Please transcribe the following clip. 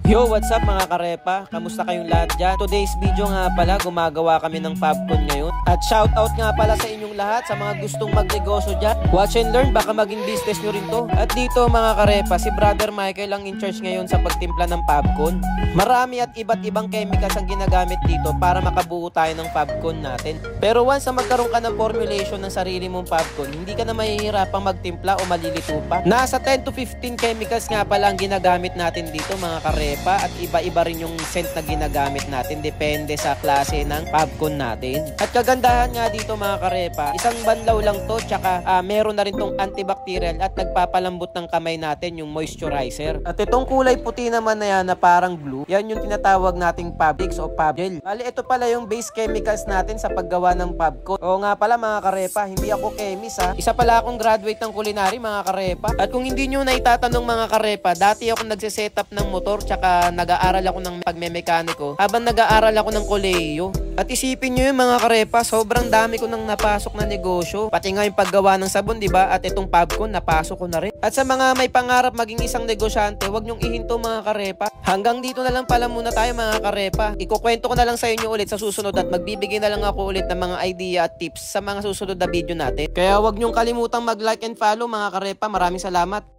Yo, what's up mga karepa? Kamusta kayong lahat dyan? Today's video nga pala, gumagawa kami ng Fabcon ngayon. At shoutout nga pala sa inyong lahat, sa mga gustong magnegosyo dyan. Watch and learn, baka maging business nyo rin to. At dito mga karepa, si Brother Michael ang in charge ngayon sa pagtimpla ng Fabcon. Marami at iba't ibang chemicals ang ginagamit dito para makabuo tayo ng Fabcon natin. Pero once na magkaroon ka ng formulation ng sarili mong Fabcon, hindi ka na mahihirapang magtimpla o malilito pa. Nasa 10 to 15 chemicals nga pala ang ginagamit natin dito mga karepa. At iba-iba rin yung scent na ginagamit natin depende sa klase ng Fabcon natin. At kagandahan nga dito mga karepa, isang banlaw lang to tsaka meron na rin tong antibacterial at nagpapalambot ng kamay natin yung moisturizer. At itong kulay puti naman na yan na parang blue, yan yung tinatawag nating Fabix o Fabgel. Bali ito pala yung base chemicals natin sa paggawa ng Fabcon. O nga pala mga karepa, hindi ako chemist ha. Isa pala akong graduate ng culinary mga karepa. At kung hindi nyo na itatanong mga karepa, dati ako nagsisetup ng motor tsaka nag-aaral ako ng pagmemekaniko habang nag-aaral ako ng kolehiyo. At isipin nyo yung mga karepa, sobrang dami ko nang napasok na negosyo. Pati nga yung paggawa ng sabon, diba? At itong Fabcon, napasok ko na rin. At sa mga may pangarap maging isang negosyante, wag nyong ihinto mga karepa. Hanggang dito na lang pala muna tayo mga karepa. Ikukwento ko na lang sa inyo ulit sa susunod at magbibigay na lang ako ulit ng mga idea at tips sa mga susunod na video natin. Kaya wag nyong kalimutang mag-like and follow mga karepa. Maraming salamat.